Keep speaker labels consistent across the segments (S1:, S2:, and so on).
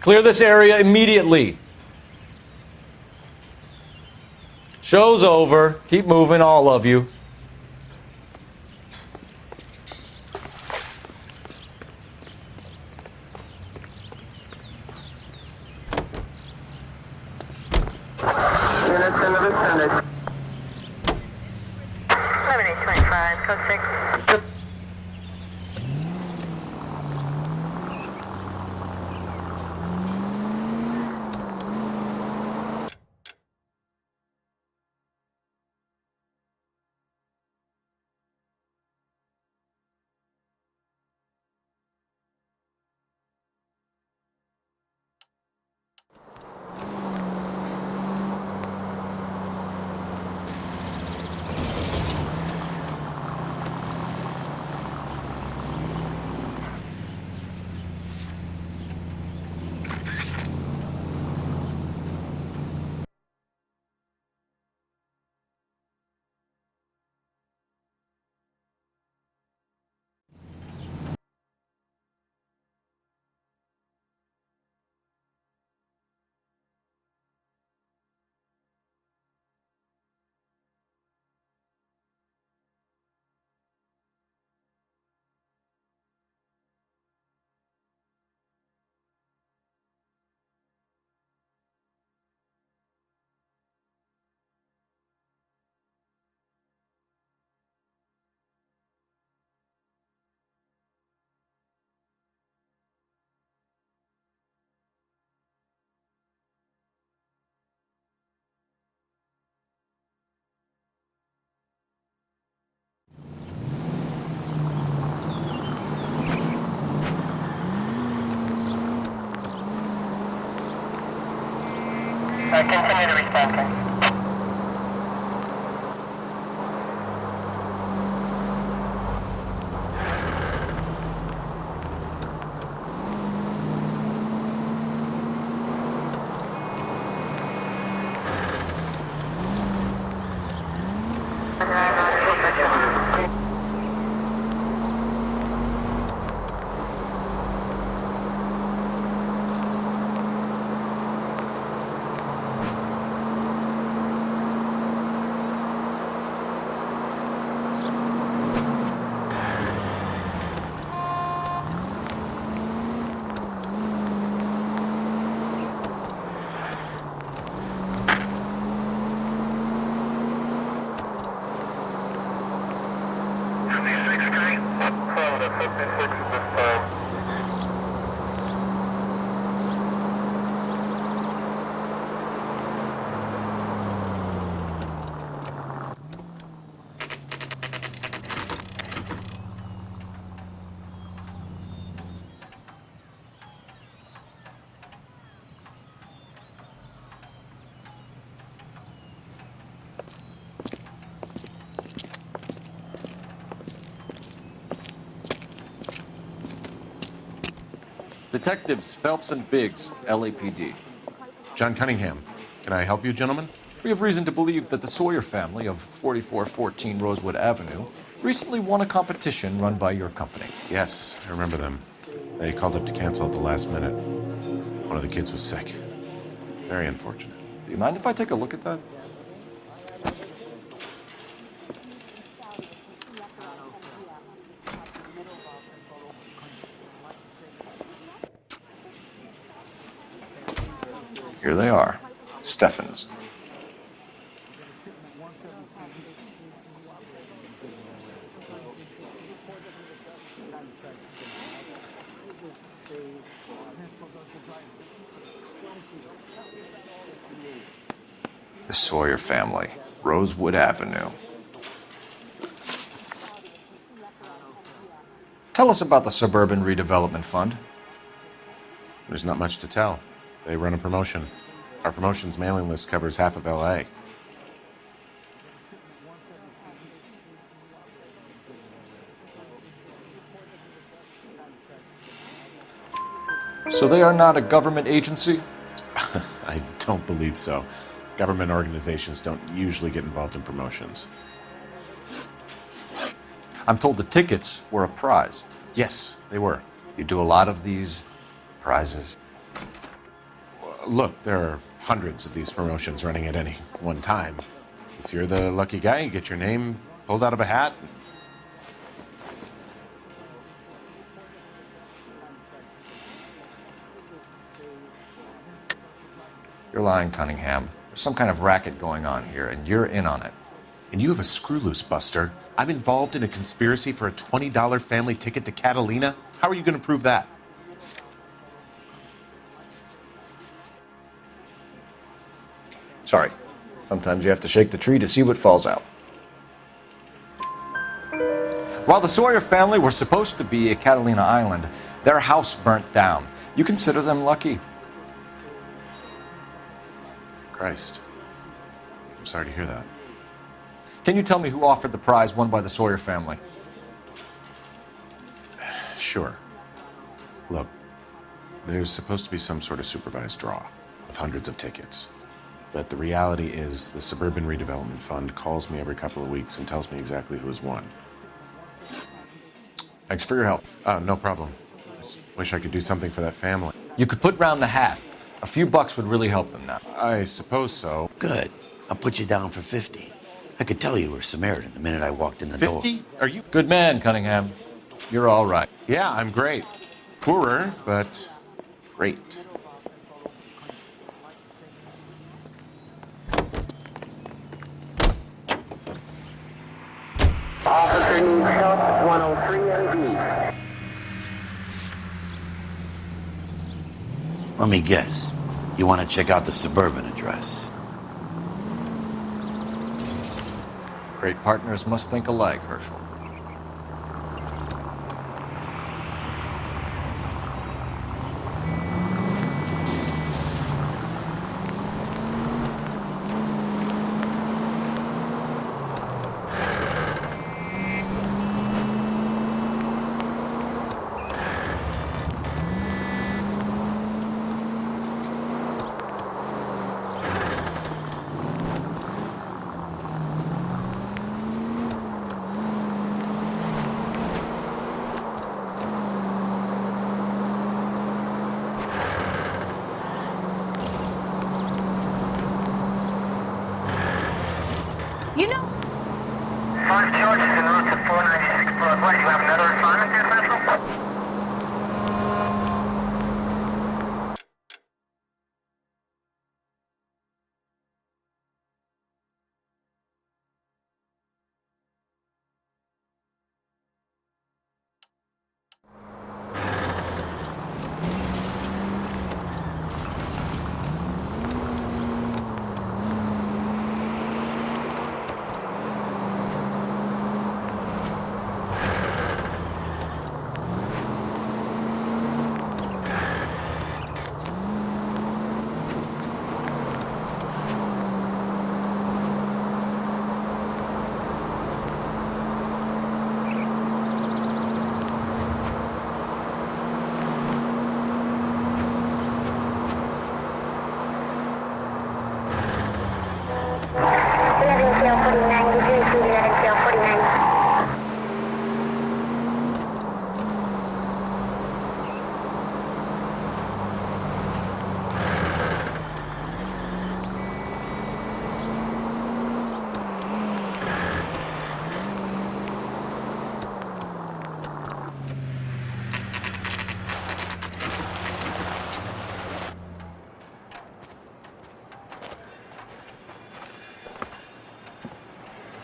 S1: Clear this area immediately. Show's over. Keep moving, all of you.
S2: Units in the vicinity. 7825, code 6. Continue to respond, sir.
S1: Detectives Phelps and Biggs, LAPD. John Cunningham. Can I help you, gentlemen? We have reason to believe that the Sawyer family of 4414 Rosewood Avenue recently won a competition run by your company.
S3: Yes, I remember them. They called up to cancel at the last minute. One of the kids was sick. Very unfortunate.
S1: Do you mind if I take a look at that? Here they are. Steffens. The Sawyer family, Rosewood Avenue. Tell us about the Suburban Redevelopment Fund.
S3: There's not much to tell. They run a promotion. Our promotion's mailing list covers half of LA.
S1: So they are not a government agency?
S3: I don't believe so. Government organizations don't usually get involved in promotions.
S1: I'm told the tickets were a prize.
S3: Yes, they were.
S1: You do a lot of these prizes.
S3: Look, there are hundreds of these promotions running at any one time. If you're the lucky guy, you get your name pulled out of a hat.
S1: You're lying, Cunningham. There's some kind of racket going on here, and you're in on it.
S3: And you have a screw loose, Buster. I'm involved in a conspiracy for a $20 family ticket to Catalina. How are you going to prove that?
S1: Sorry. Sometimes you have to shake the tree to see what falls out. While the Sawyer family were supposed to be at Catalina Island, their house burnt down. You consider them lucky?
S3: Christ. I'm sorry to hear that.
S1: Can you tell me who offered the prize won by the Sawyer family?
S3: Sure. Look, there's supposed to be some sort of supervised draw with hundreds of tickets. But the reality is the Suburban Redevelopment Fund calls me every couple of weeks and tells me exactly who has won.
S1: Thanks for your help.
S3: No problem. Just wish I could do something for that family.
S1: You could put round the hat. A few bucks would really help them now.
S3: I suppose so.
S4: Good. I'll put you down for 50. I could tell you were Samaritan the minute I walked in the door.
S3: 50? Are you?
S1: Good man, Cunningham. You're all right.
S3: Yeah, I'm great. Poorer, but great.
S2: Officer needs help, 103 AD.
S4: Let me guess. You want to check out the Suburban address?
S1: Great partners must think alike, Herschel.
S5: You know,
S2: 5 charges en route to 496 Broadway. You have another assignment there, Central?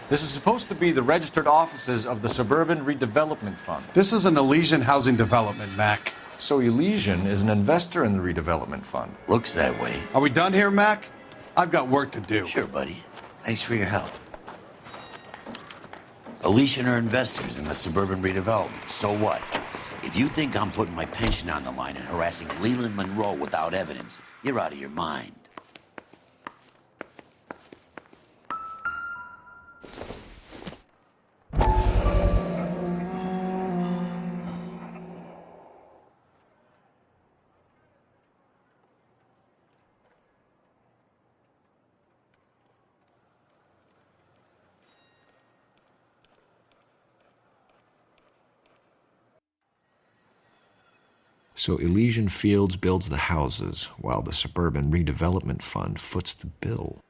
S1: This is supposed to be the registered offices of the Suburban Redevelopment Fund.
S6: This is an Elysian housing development, Mac.
S1: So Elysian is an investor in the redevelopment fund.
S4: Looks that way.
S6: Are we done here, Mac? I've got work to do.
S4: Sure, buddy. Thanks for your help. Elysian are investors in the Suburban Redevelopment. So what? If you think I'm putting my pension on the line and harassing Leland Monroe without evidence, you're out of your mind.
S5: So Elysian Fields builds the houses, while the Suburban Redevelopment Fund foots the bill.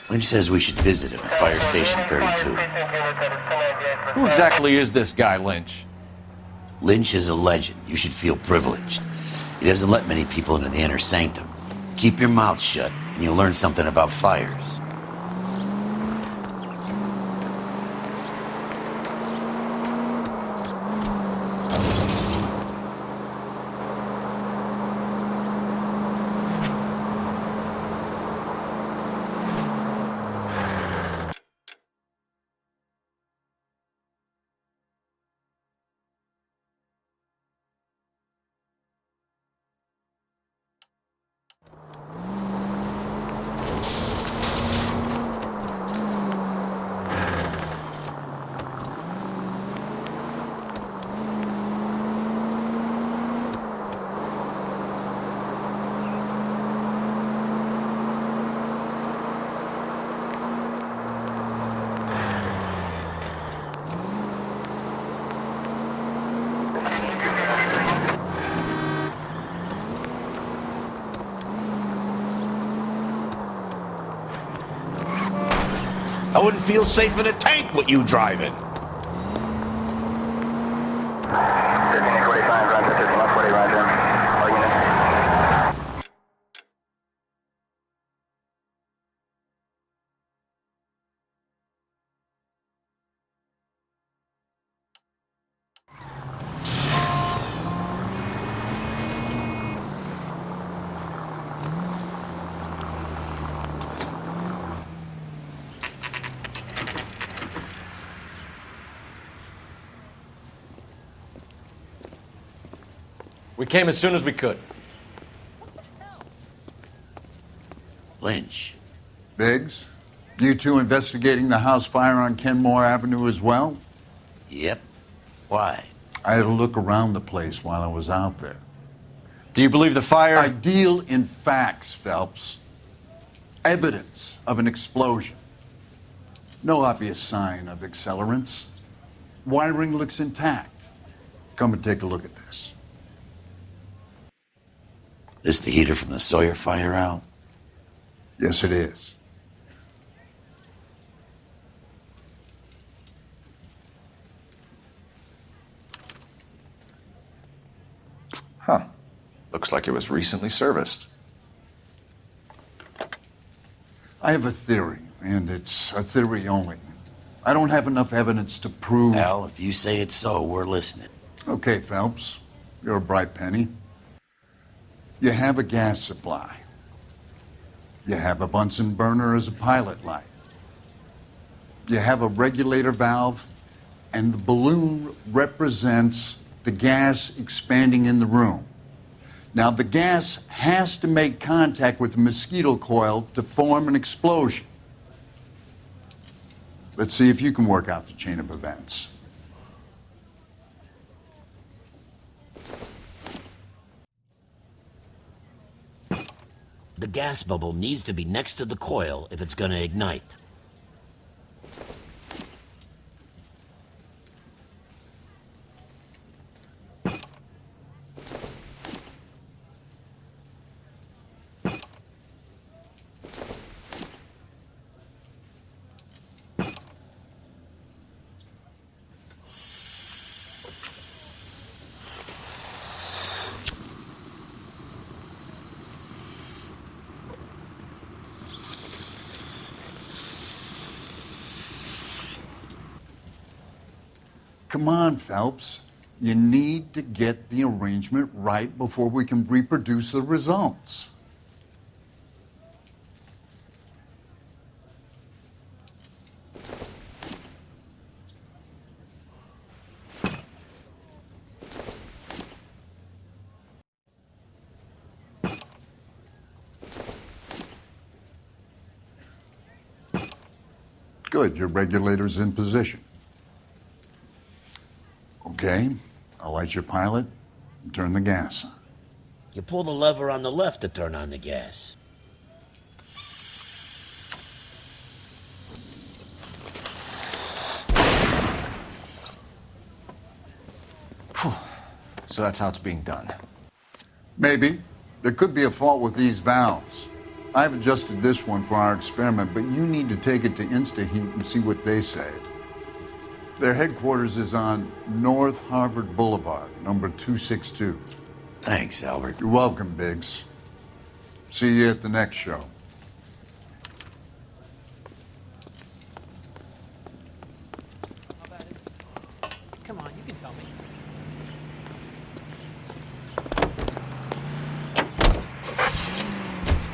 S4: Lynch says we should visit him at Fire Station 32.
S1: Who exactly is this guy, Lynch?
S4: Lynch is a legend. You should feel privileged. He doesn't let many people into the inner sanctum. Keep your mouth shut, and you'll learn something about fires.
S7: I wouldn't feel safe in a tank with you driving.
S2: 1545, Roger, 5140, Roger. All units.
S1: We came as soon as we could.
S4: Lynch.
S8: Biggs, you two investigating the house fire on Kenmore Avenue as well?
S4: Yep. Why?
S8: I had a look around the place while I was out there.
S1: Do you believe the fire?
S8: I deal in facts, Phelps. Evidence of an explosion. No obvious sign of accelerants. Wiring looks intact. Come and take a look at this.
S4: This the heater from the Sawyer fire, Al?
S8: Yes, it is.
S1: Huh. Looks like it was recently serviced.
S8: I have a theory, and it's a theory only. I don't have enough evidence to prove...
S4: Al, if you say it's so, we're listening.
S8: Okay, Phelps. You're a bright penny. You have a gas supply. You have a Bunsen burner as a pilot light. You have a regulator valve, and the balloon represents the gas expanding in the room. Now, the gas has to make contact with the mosquito coil to form an explosion. Let's see if you can work out the chain of events.
S4: The gas bubble needs to be next to the coil if it's gonna ignite.
S8: Come on, Phelps. You need to get the arrangement right before we can reproduce the results. Good, your regulator's in position. Okay, I'll light your pilot and turn the gas on.
S4: You pull the lever on the left to turn on the gas.
S1: So that's how it's being done.
S8: Maybe. There could be a fault with these valves. I've adjusted this one for our experiment, but you need to take it to InstaHeat and see what they say. Their headquarters is on North Harvard Boulevard, number 262.
S4: Thanks, Albert.
S8: You're welcome, Biggs. See you at the next show.
S9: Come on, you can tell me.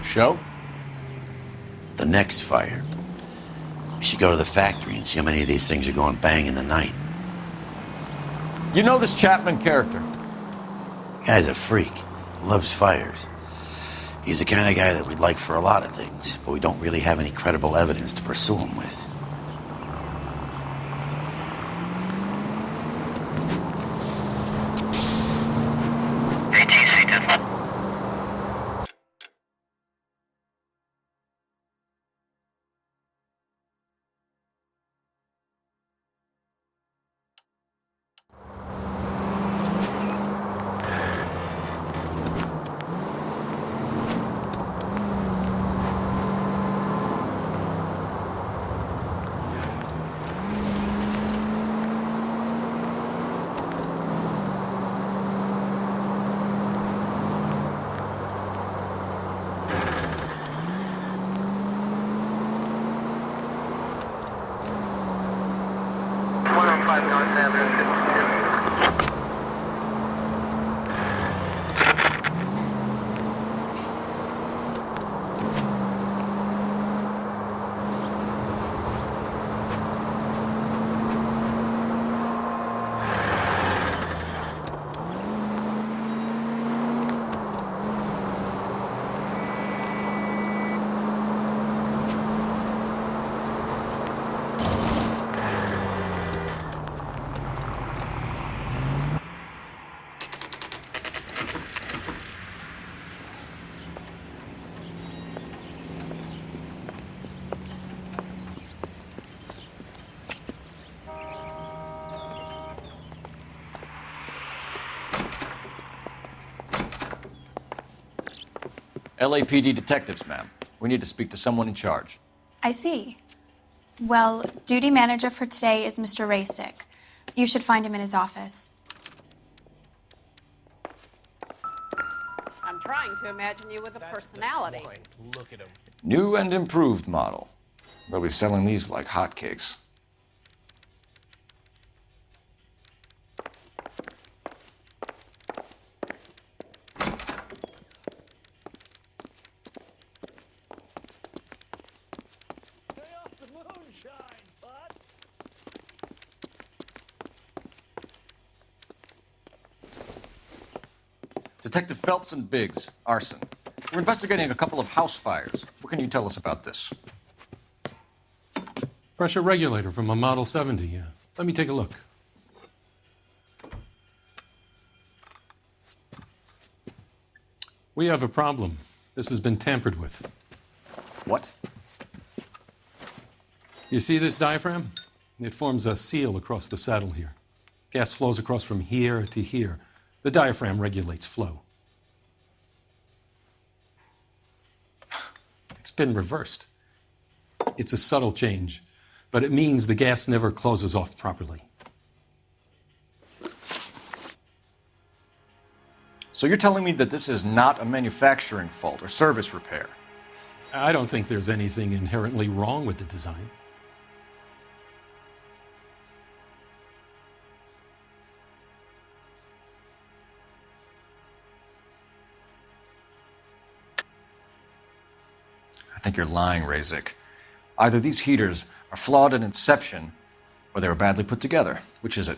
S1: Show?
S4: The next fire. We should go to the factory and see how many of these things are going bang in the night.
S1: You know this Chapman character?
S4: Guy's a freak. Loves fires. He's the kind of guy that we'd like for a lot of things, but we don't really have any credible evidence to pursue him with.
S1: LAPD detectives, ma'am. We need to speak to someone in charge.
S10: I see. Well, duty manager for today is Mr. Rasick. You should find him in his office.
S9: I'm trying to imagine you with a personality.
S7: Look at him.
S1: New and improved model. They'll be selling these like hotcakes. Detective Phelps and Biggs, arson. We're investigating a couple of house fires. What can you tell us about this?
S11: Pressure regulator from a Model 70, yeah. Let me take a look. We have a problem. This has been tampered with.
S1: What?
S11: You see this diaphragm? It forms a seal across the saddle here. Gas flows across from here to here. The diaphragm regulates flow. It's been reversed. It's a subtle change, but it means the gas never closes off properly.
S1: So you're telling me that this is not a manufacturing fault or service repair?
S11: I don't think there's anything inherently wrong with the design.
S1: think you're lying, Razik. Either these heaters are flawed at inception, or they were badly put together. Which is it?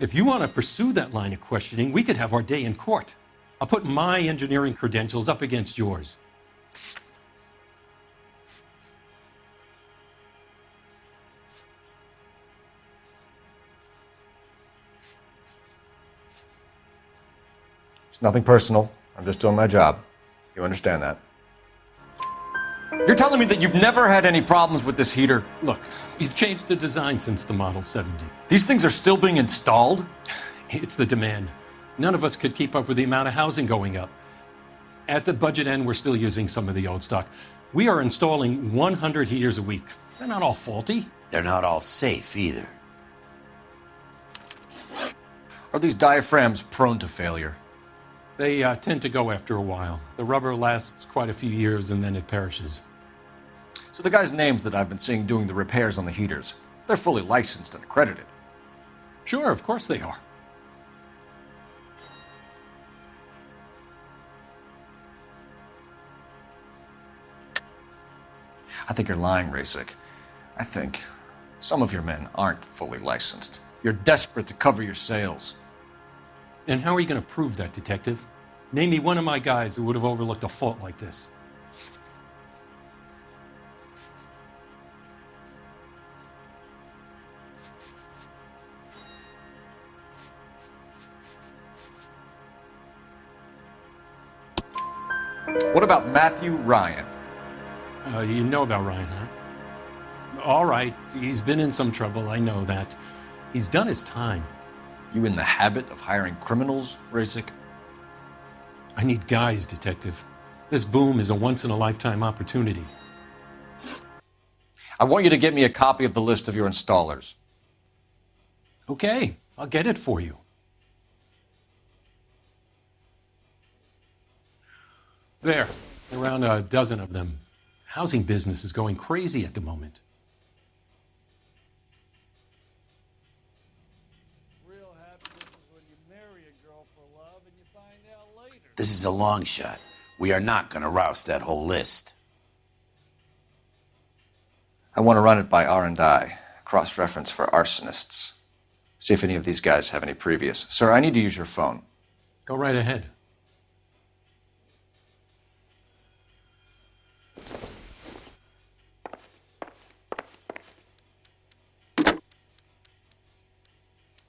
S11: If you want to pursue that line of questioning, we could have our day in court. I'll put my engineering credentials up against yours.
S1: It's nothing personal. I'm just doing my job. You understand that? You're telling me that you've never had any problems with this heater?
S11: Look, we've changed the design since the Model 70.
S1: These things are still being installed?
S11: It's the demand. None of us could keep up with the amount of housing going up. At the budget end, we're still using some of the old stock. We are installing 100 heaters a week. They're not all faulty.
S4: They're not all safe either.
S1: Are these diaphragms prone to failure?
S11: They tend to go after a while. The rubber lasts quite a few years and then it perishes.
S1: So the guys' names that I've been seeing doing the repairs on the heaters, they're fully licensed and accredited.
S11: Sure, of course they are.
S1: I think you're lying, Razik. I think some of your men aren't fully licensed. You're desperate to cover your sales.
S11: And how are you going to prove that, Detective? Name me one of my guys who would have overlooked a fault like this.
S1: What about Matthew Ryan?
S11: You know about Ryan, huh? All right, he's been in some trouble, I know that. He's done his time.
S1: You in the habit of hiring criminals, Razik?
S11: I need guys, Detective. This boom is a once-in-a-lifetime opportunity.
S1: I want you to get me a copy of the list of your installers.
S11: Okay, I'll get it for you. There, around a dozen of them. Housing business is going crazy at the moment.
S12: Real happiness is when you marry a girl for love and you find out later.
S4: This is a long shot. We are not going to roust that whole list.
S1: I want to run it by R&I, cross-reference for arsonists. See if any of these guys have any previous. Sir, I need to use your phone.
S11: Go right ahead.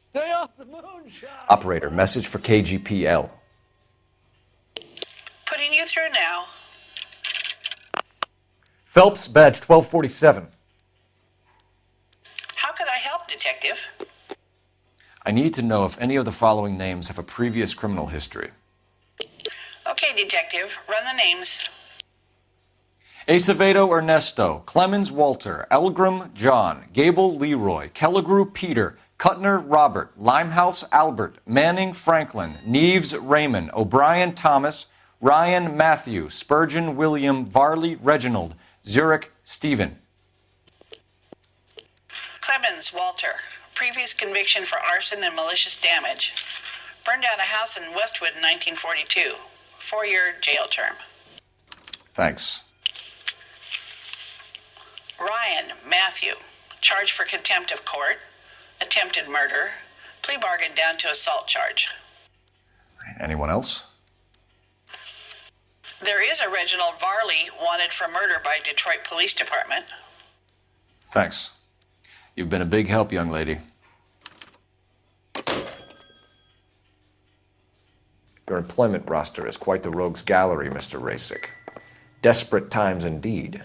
S12: Stay off the moonshine!
S1: Operator, message for KGPL.
S9: Putting you through now.
S1: Phelps, badge 1247.
S9: How could I help, Detective?
S1: I need to know if any of the following names have a previous criminal history.
S9: Okay, Detective, run the names.
S1: Acevedo Ernesto, Clemens Walter, Elgram John, Gable Leroy, Kelligrew Peter, Cutner Robert, Limehouse Albert, Manning Franklin, Neves Raymond, O'Brien Thomas, Ryan Matthew, Spurgeon William, Varley Reginald, Zurich Stephen.
S9: Clemens Walter, previous conviction for arson and malicious damage. Burned down a house in Westwood in 1942. 4-year jail term.
S1: Thanks.
S9: Ryan Matthew, charged for contempt of court, attempted murder, plea bargain down to assault charge.
S1: Anyone else?
S9: There is a Reginald Varley wanted for murder by Detroit Police Department.
S1: Thanks. You've been a big help, young lady. Your employment roster is quite the rogues gallery, Mr. Razik. Desperate times indeed.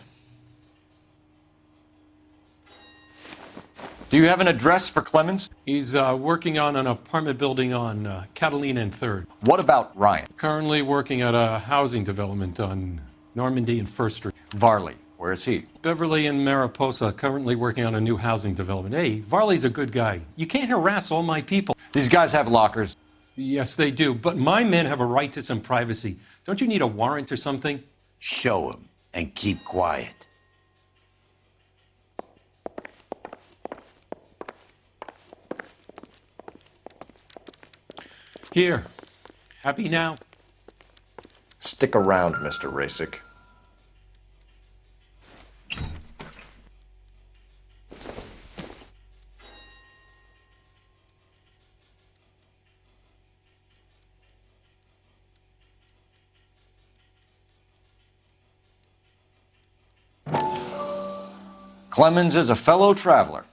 S1: Do you have an address for Clemens?
S11: He's working on an apartment building on Catalina and 3rd.
S1: What about Ryan?
S11: Currently working at a housing development on Normandy and 1st Street.
S1: Varley, where is he?
S11: Beverly and Mariposa, currently working on a new housing development. Hey, Varley's a good guy. You can't harass all my people.
S1: These guys have lockers.
S11: Yes, they do, but my men have a right to some privacy. Don't you need a warrant or something?
S4: Show him and keep quiet.
S11: Here. Happy now?
S1: Stick around, Mr. Razik. Clemens is a fellow traveler.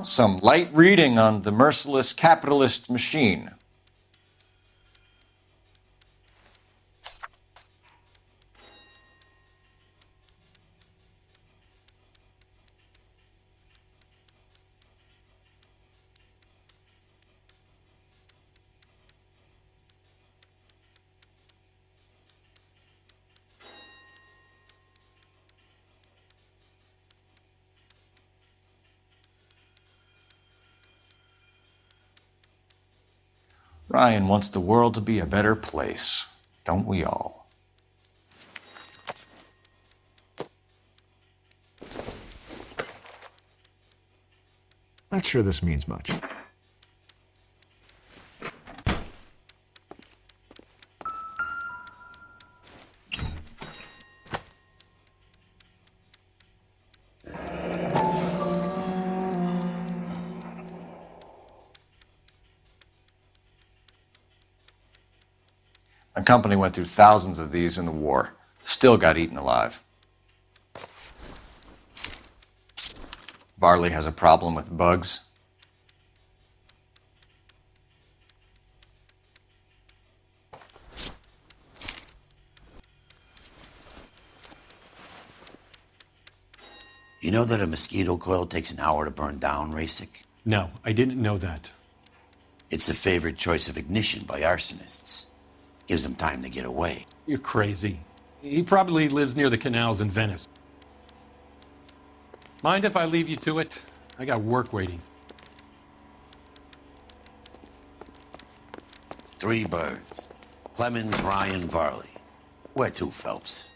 S1: Some light reading on the merciless capitalist machine. Ryan wants the world to be a better place, don't we all?
S5: Not sure this means much.
S1: My company went through thousands of these in the war. Still got eaten alive. Varley has a problem with bugs.
S4: You know that a mosquito coil takes an hour to burn down, Rasic?
S11: No, I didn't know that.
S4: It's the favorite choice of ignition by arsonists. Gives them time to get away.
S11: You're crazy. He probably lives near the canals in Venice. Mind if I leave you to it? I got work waiting.
S4: 3 birds. Clemens, Ryan, Varley. Where to, Phelps?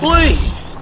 S7: Please!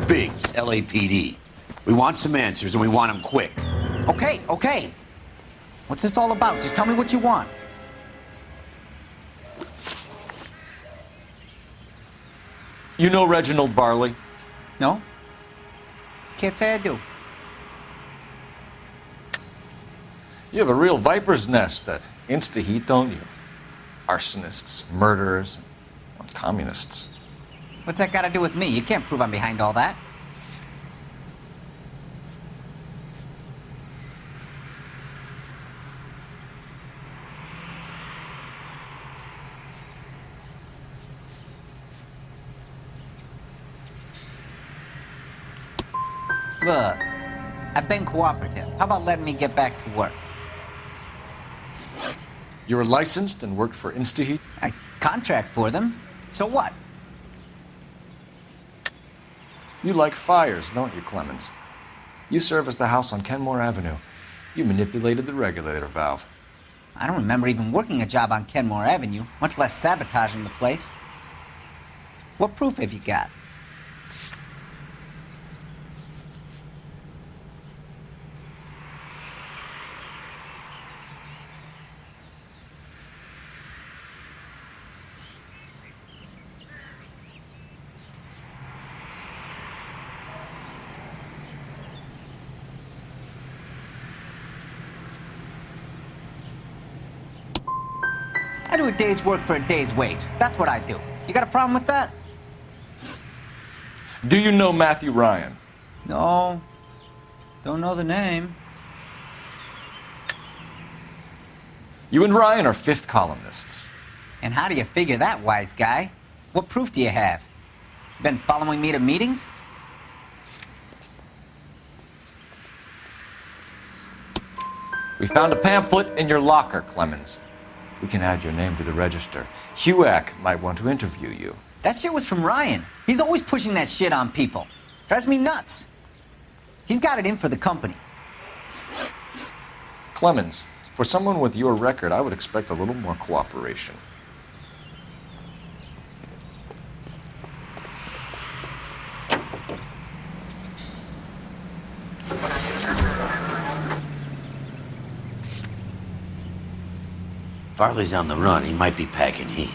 S4: Biggs, LAPD. We want some answers and we want them quick.
S13: Okay, okay. What's this all about? Just tell me what you want.
S1: You know Reginald Varley?
S13: No? Can't say I do.
S1: You have a real viper's nest at Insta-Heat, don't you? Arsonists, murderers, and communists.
S13: What's that got to do with me? You can't prove I'm behind all that. Look, I've been cooperative. How about letting me get back to work?
S1: You were licensed and worked for Insta-Heat?
S13: I contract for them. So what?
S1: You like fires, don't you, Clemens? You serviced the house on Kenmore Avenue. You manipulated the regulator valve.
S13: I don't remember even working a job on Kenmore Avenue, much less sabotaging the place. What proof have you got? I do a day's work for a day's wage. That's what I do. You got a problem with that?
S1: Do you know Matthew Ryan?
S13: No. Don't know the name.
S1: You and Ryan are fifth columnists.
S13: And how do you figure that, wise guy? What proof do you have? Been following me to meetings?
S1: We found a pamphlet in your locker, Clemens. We can add your name to the register. HUAC might want to interview you.
S13: That shit was from Ryan. He's always pushing that shit on people. Drives me nuts. He's got it in for the company.
S1: Clemens, for someone with your record, I would expect a little more cooperation.
S4: Farley's on the run. He might be packing heat.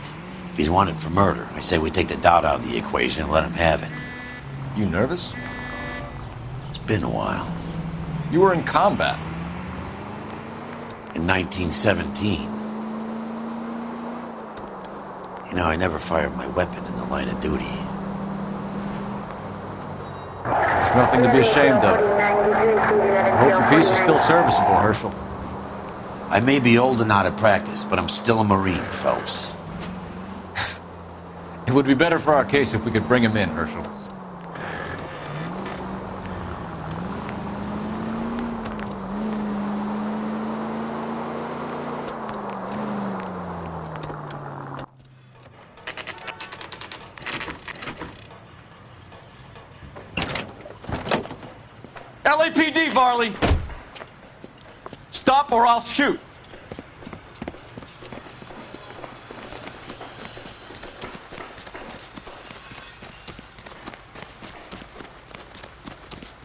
S4: If he's wanted for murder, I say we take the doubt out of the equation and let him have it.
S1: You nervous?
S4: It's been a while.
S1: You were in combat.
S4: In 1917. You know, I never fired my weapon in the line of duty.
S1: There's nothing to be ashamed of. I hope your piece is still serviceable, Herschel.
S4: I may be old and out of practice, but I'm still a Marine, Phelps.
S1: It would be better for our case if we could bring him in, Herschel. LAPD, Varley! Stop or I'll shoot!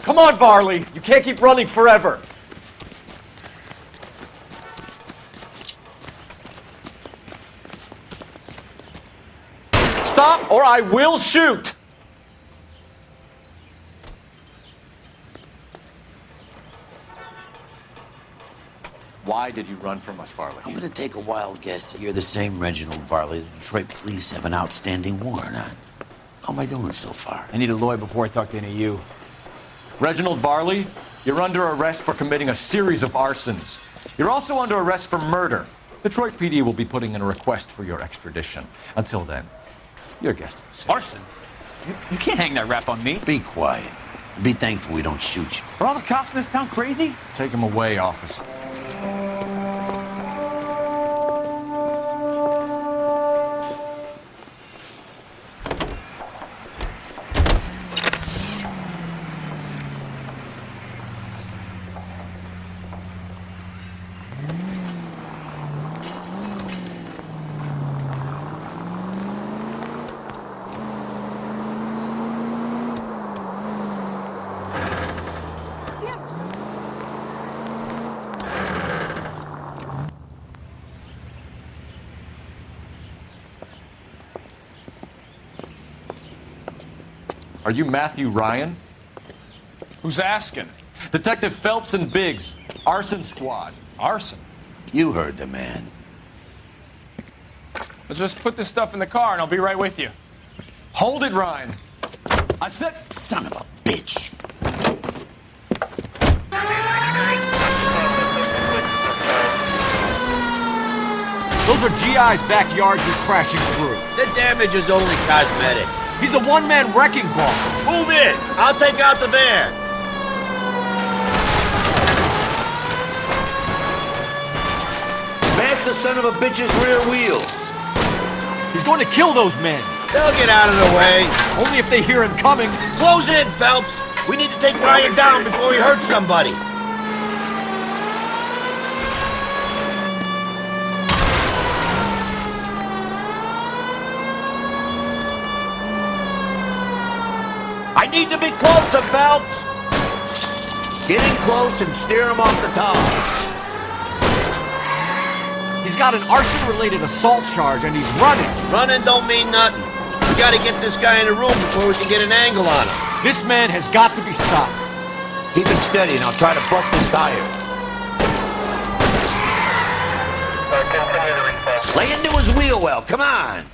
S1: Come on, Varley! You can't keep running forever! Stop or I will shoot! Why did you run from us, Varley?
S4: I'm gonna take a wild guess that you're the same Reginald Varley the Detroit police have an outstanding warrant on. How am I doing so far?
S14: I need a lawyer before I talk to any of you.
S1: Reginald Varley, you're under arrest for committing a series of arsons. You're also under arrest for murder. Detroit PD will be putting in a request for your extradition. Until then, your guest is safe.
S14: Arson? You can't hang that rap on me.
S4: Be quiet. Be thankful we don't shoot you.
S14: Are all the cops in this town crazy?
S1: Take him away, officer. Are you Matthew Ryan?
S15: Who's asking?
S1: Detective Phelps and Biggs, arson squad.
S15: Arson?
S4: You heard the man.
S15: Let's just put this stuff in the car and I'll be right with you.
S1: Hold it, Ryan. I said...
S4: Son of a bitch.
S14: Those are GI's backyards he's crashing through.
S7: The damage is only cosmetic.
S14: He's a one-man wrecking ball.
S7: Move in. I'll take out the van.
S4: Smash the son of a bitch's rear wheels.
S14: He's going to kill those men.
S7: They'll get out of the way.
S14: Only if they hear him coming.
S7: Close in, Phelps. We need to take Ryan down before he hurts somebody. I need to be closer, Phelps.
S4: Get in close and steer him off the top.
S14: He's got an arson-related assault charge and he's running.
S7: Running don't mean nothing. We gotta get this guy in the room before we can get an angle on him.
S14: This man has got to be stopped.
S4: Keep it steady and I'll try to bust his tires.
S2: Continue the response.
S4: Lay into his wheel well, come on.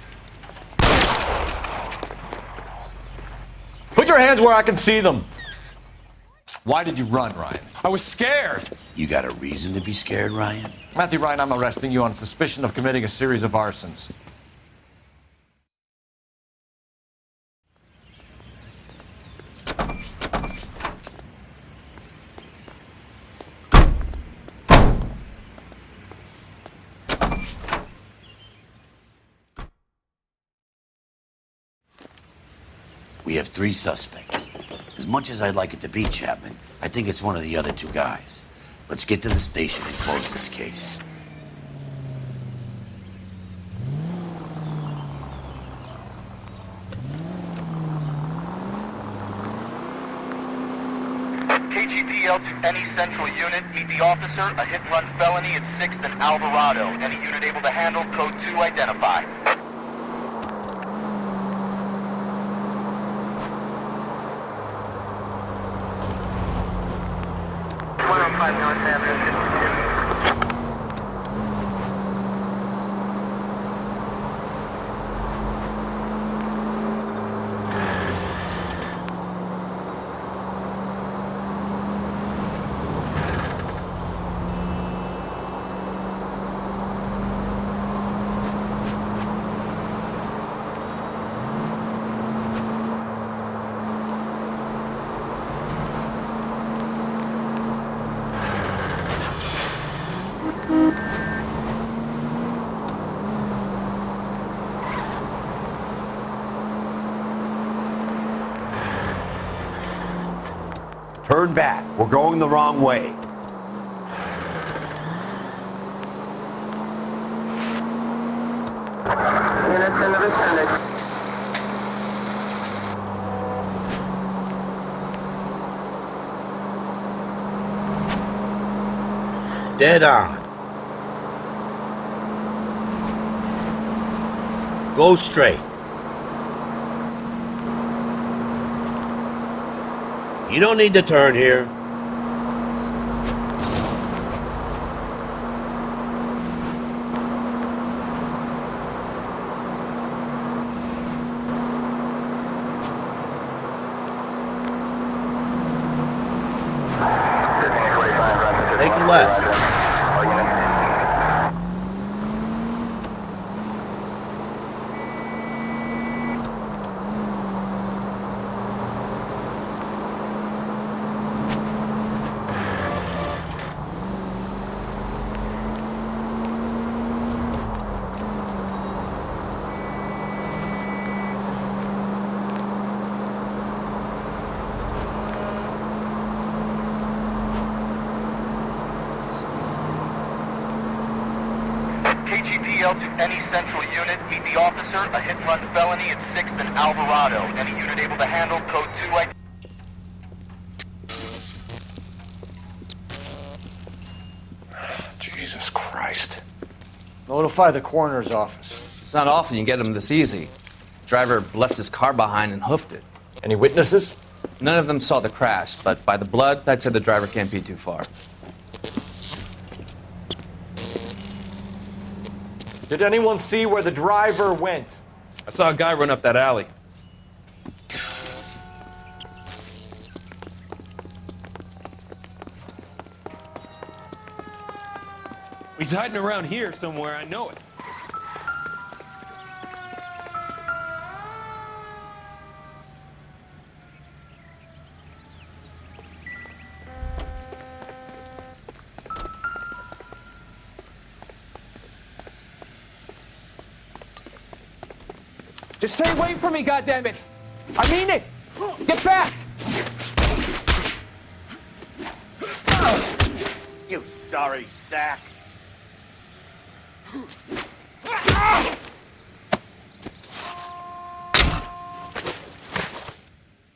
S1: Put your hands where I can see them. Why did you run, Ryan?
S15: I was scared.
S4: You got a reason to be scared, Ryan?
S1: Matthew Ryan, I'm arresting you on suspicion of committing a series of arsons.
S4: We have 3 suspects. As much as I'd like it to be Chapman, I think it's one of the other 2 guys. Let's get to the station and close this case.
S2: KGPL to any central unit. Meet the officer. A hit-and-run felony at 6th and Alvarado. Any unit able to handle code 2 identify. 105 North Avenue, 52.
S4: Turn back. We're going the wrong way.
S2: Units in the vicinity.
S7: Dead on. Go straight. You don't need to turn here. left.
S2: KGPL to any central unit. Meet the officer, a hit-and-run felony at 6th and Alvarado. Any unit able to handle code 2
S3: Jesus Christ.
S14: Notify the coroner's office.
S16: It's not often you get them this easy. Driver left his car behind and hoofed it.
S14: Any witnesses?
S16: None of them saw the crash, but by the blood, I'd say the driver can't be too far.
S14: Did anyone see where the driver went?
S15: I saw a guy run up that alley. He's hiding around here somewhere, I know it.
S17: Just stay away from me, goddammit! I mean it! Get back!
S7: You sorry sack.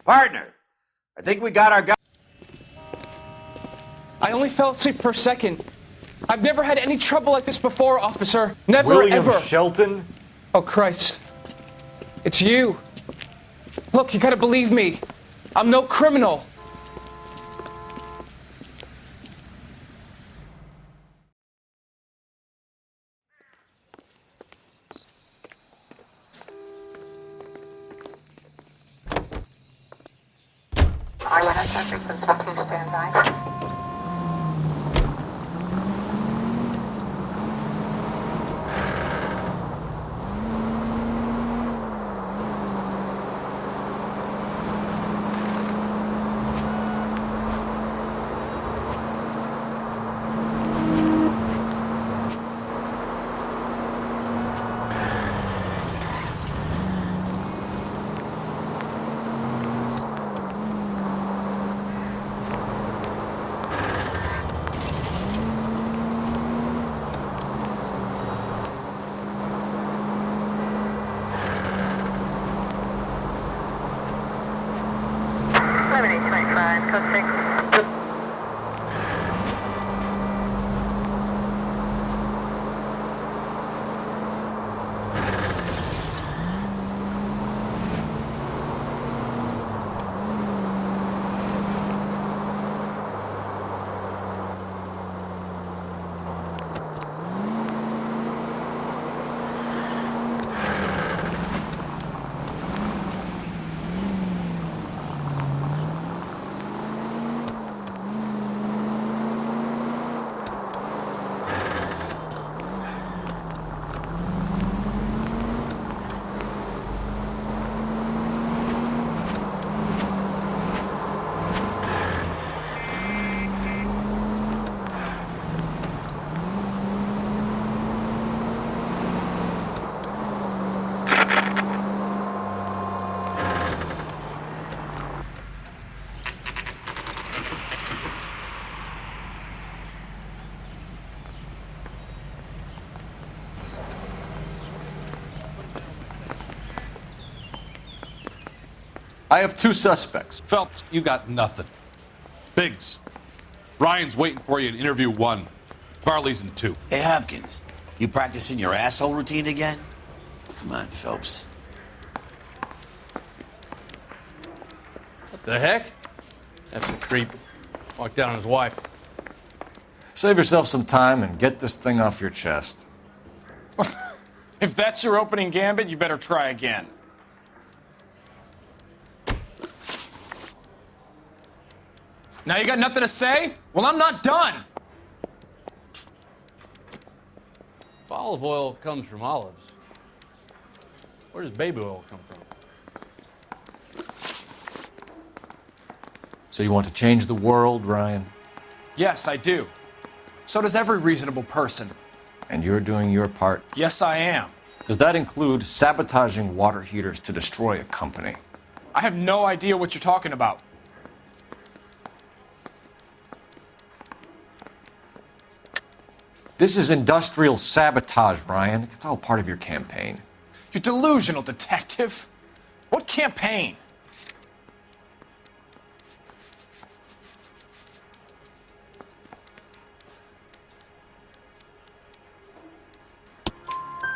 S7: Partner, I think we got our guy.
S17: I only fell asleep for a second. I've never had any trouble like this before, officer. Never,
S14: William
S17: ever.
S14: Shelton?
S17: Oh, Christ. It's you. Look, you gotta believe me. I'm no criminal.
S1: I have two suspects.
S18: Phelps, you got nothing. Biggs, Ryan's waiting for you in interview 1. Farley's in 2.
S4: Hey, Hopkins, you practicing your asshole routine again? Come on, Phelps.
S15: What the heck? That's a creep. Walked down on his wife.
S1: Save yourself some time and get this thing off your chest.
S15: If that's your opening gambit, you better try again. Now you got nothing to say? Well, I'm not done. olive oil comes from olives. Where does baby oil come from?
S1: So you want to change the world, Ryan?
S17: Yes, I do. So does every reasonable person.
S1: And you're doing your part?
S17: Yes, I am.
S1: Does that include sabotaging water heaters to destroy a company?
S17: I have no idea what you're talking about.
S1: This is industrial sabotage, Ryan. It's all part of your campaign.
S17: You're delusional, detective. What campaign?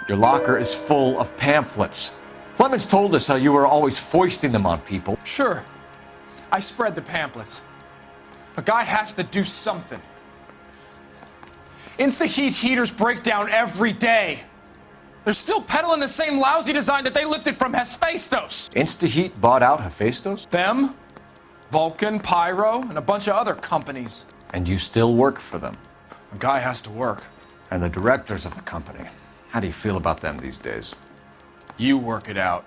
S1: Your locker is full of pamphlets. Clemens told us how you were always foisting them on people.
S17: Sure. I spread the pamphlets. A guy has to do something. Insta-heat heaters break down every day. They're still peddling the same lousy design that they lifted from Hephaestus.
S1: Insta-heat bought out Hephaestus?
S17: Them, Vulcan, Pyro, and a bunch of other companies.
S1: And you still work for them?
S17: A guy has to work.
S1: And the directors of the company. How do you feel about them these days?
S17: You work it out.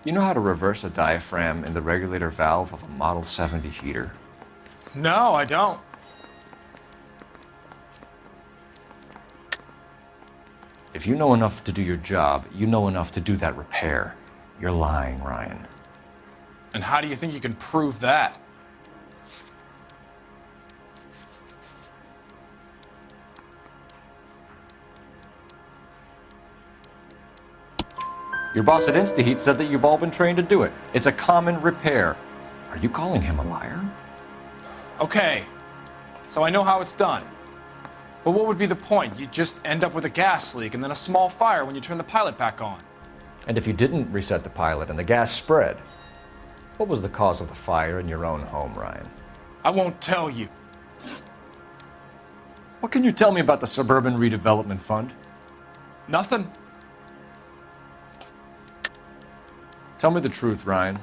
S1: You know how to reverse a diaphragm in the regulator valve of a Model 70 heater?
S17: No, I don't.
S1: If you know enough to do your job, you know enough to do that repair. You're lying, Ryan.
S17: And how do you think you can prove that?
S1: Your boss at InstaHeat said that you've all been trained to do it. It's a common repair. Are you calling him a liar?
S17: Okay, so I know how it's done. But what would be the point? You just end up with a gas leak and then a small fire when you turn the pilot back on.
S1: And if you didn't reset the pilot and the gas spread, what was the cause of the fire in your own home, Ryan?
S17: I won't tell you.
S1: What can you tell me about the Suburban Redevelopment Fund?
S17: Nothing.
S1: Tell me the truth, Ryan.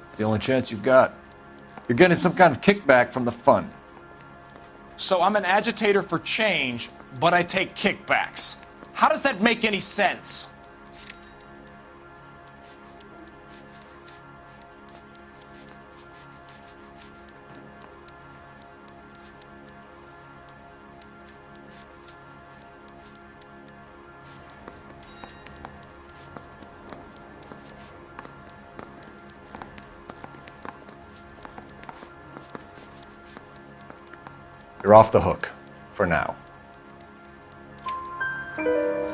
S1: It's the only chance you've got. You're getting some kind of kickback from the fund.
S17: So I'm an agitator for change, but I take kickbacks. How does that make any sense?
S1: You're off the hook, for now.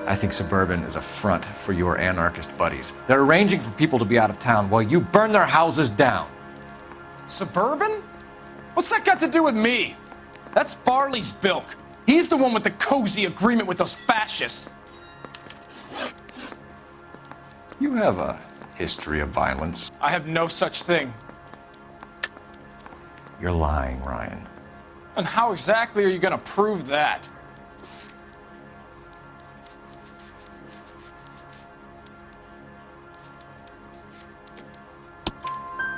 S1: I think Suburban is a front for your anarchist buddies. They're arranging for people to be out of town while you burn their houses down.
S17: Suburban? What's that got to do with me? That's Farley's bilk. He's the one with the cozy agreement with those fascists.
S1: You have a history of violence.
S17: I have no such thing.
S1: You're lying, Ryan.
S17: And how exactly are you going to prove that?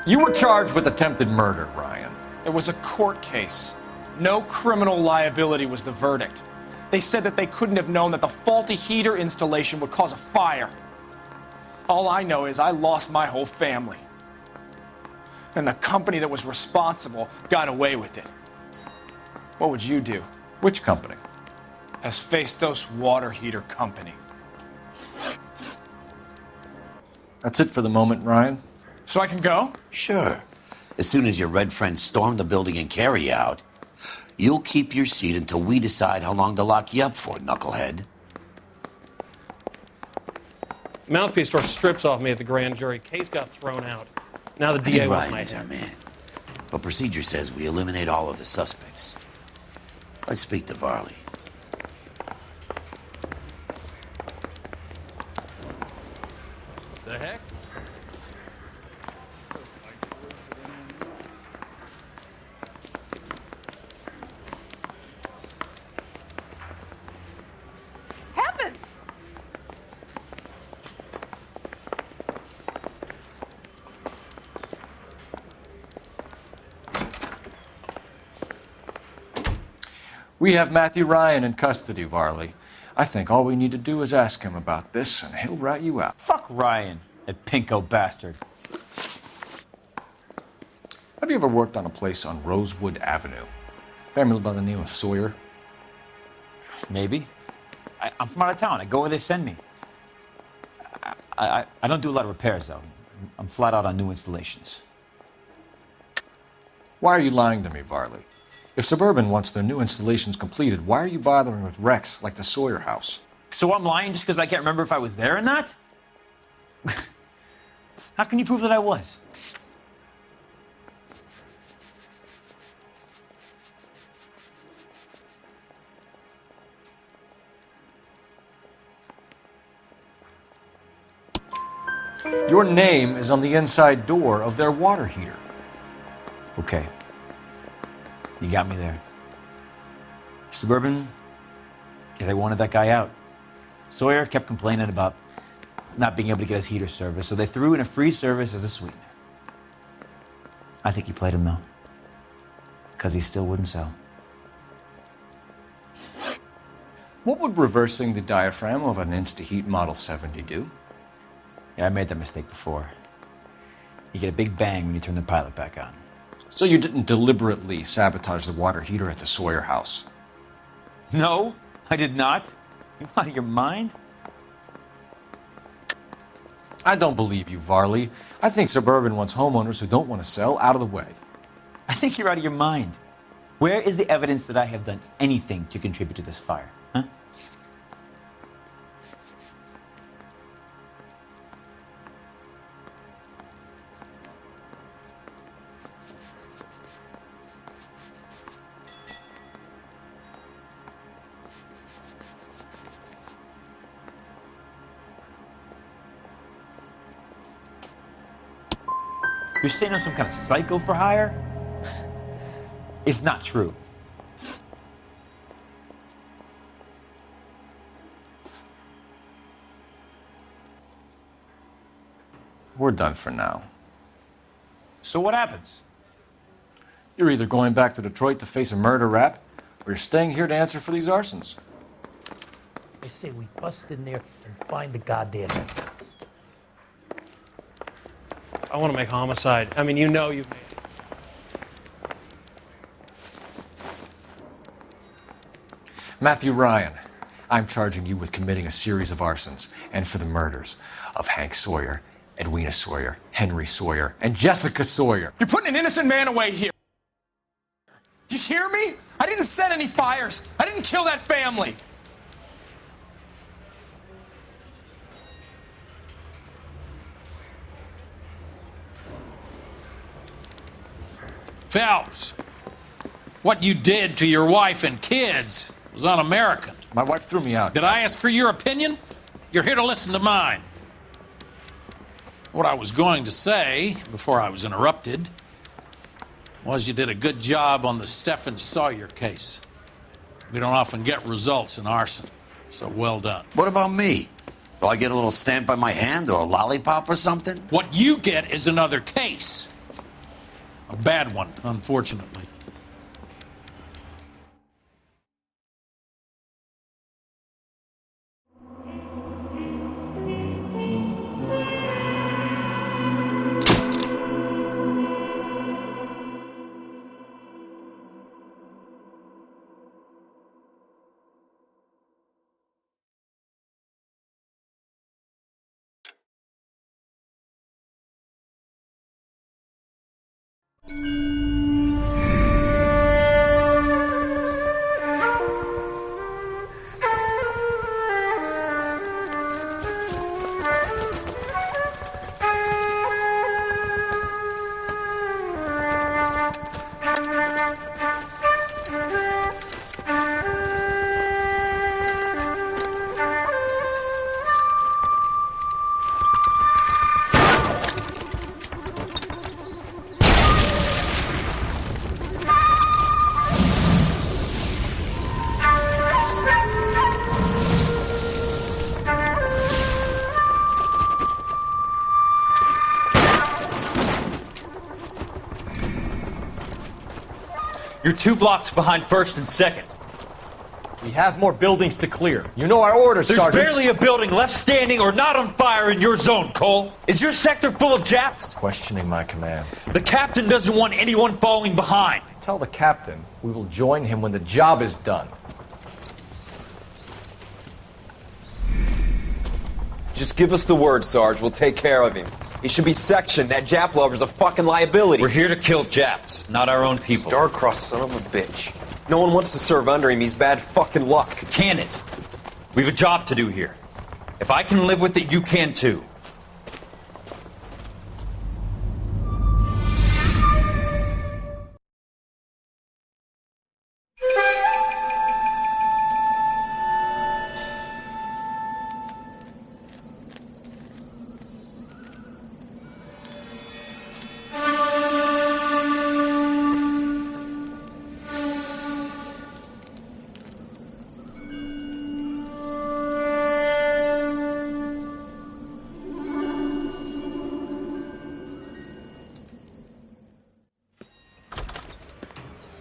S1: You were charged with attempted murder, Ryan.
S17: It was a court case. No criminal liability was the verdict. They said that they couldn't have known that the faulty heater installation would cause a fire. All I know is I lost my whole family. And the company that was responsible got away with it. What would you do?
S1: Which company?
S17: Hephaestus Water Heater Company.
S1: That's it for the moment, Ryan.
S17: So I can go?
S4: Sure. As soon as your red friends storm the building and carry out, you'll keep your seat until we decide how long to lock you up for, knucklehead.
S15: Mouthpiece tore strips off me at the grand jury. Case got thrown out. Now the
S4: I think
S15: DA wants
S4: Ryan
S15: my
S4: is our
S15: head.
S4: man. But procedure says we eliminate all of the suspects. Let's speak to Varley.
S15: The heck?
S19: Heavens!
S1: We have Matthew Ryan in custody, Varley. I think all we need to do is ask him about this, and he'll rat you out.
S14: Fuck Ryan, that pinko bastard.
S1: Have you ever worked on a place on Rosewood Avenue? Family by the name of Sawyer?
S14: Maybe. I'm from out of town. I go where they send me. I don't do a lot of repairs, though. I'm flat out on new installations.
S1: Why are you lying to me, Varley? If Suburban wants their new installations completed, why are you bothering with wrecks like the Sawyer house?
S14: So I'm lying just because I can't remember if I was there or not? How can you prove that I was?
S1: Your name is on the inside door of their water heater.
S14: Okay. You got me there. Suburban, yeah, they wanted that guy out. Sawyer kept complaining about not being able to get his heater service, so they threw in a free service as a sweetener. I think he played him, though, because he still wouldn't sell.
S1: What would reversing the diaphragm of an Insta-Heat Model 70 do?
S14: Yeah, I made that mistake before. You get a big bang when you turn the pilot back on.
S1: So you didn't deliberately sabotage the water heater at the Sawyer house?
S14: No, I did not. You out of your mind?
S1: I don't believe you, Varley. I think Suburban wants homeowners who don't want to sell out of the way.
S14: I think you're out of your mind. Where is the evidence that I have done anything to contribute to this fire? Huh? You're saying I'm some kind of psycho for hire? It's not true.
S1: We're done for now.
S14: So what happens?
S1: You're either going back to Detroit to face a murder rap, or you're staying here to answer for these arsons.
S19: I say we bust in there and find the goddamn evidence.
S15: I want to make homicide. I mean, you know you've made it.
S1: Matthew Ryan, I'm charging you with committing a series of arsons and for the murders of Hank Sawyer, Edwina Sawyer, Henry Sawyer, and Jessica Sawyer.
S17: You're putting an innocent man away here. You hear me? I didn't set any fires. I didn't kill that family.
S18: Phelps, what you did to your wife and kids was un-American.
S1: My wife threw me out.
S18: Did I ask for your opinion? You're here to listen to mine. What I was going to say, before I was interrupted, was you did a good job on the Stephen Sawyer case. We don't often get results in arson, so well done.
S4: What about me? Do I get a little stamp by my hand or a lollipop or something?
S18: What you get is another case. A bad one, unfortunately.
S14: You're 2 blocks behind 1st and 2nd.
S20: We have more buildings to clear. You know our orders,
S21: There's
S20: Sergeant.
S21: barely a building left standing or not on fire in your zone, Cole. Is your sector full of Japs?
S5: Questioning my command.
S21: The captain doesn't want anyone falling behind.
S20: Tell the captain we will join him when the job is done.
S22: Just give us the word, Sarge. We'll take care of him. He should be sectioned. That Jap lover's a fucking liability.
S21: We're here to kill Japs, not our own people.
S22: Star-crossed son of a bitch. No one wants to serve under him. He's bad fucking luck.
S21: Can it? We have a job to do here. If I can live with it, you can too.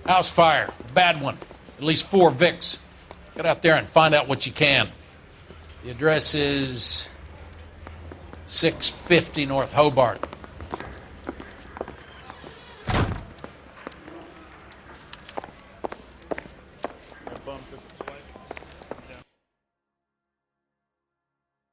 S18: House fire. Bad one. At least 4 Vicks. Get out there and find out what you can. The address is 650 North Hobart.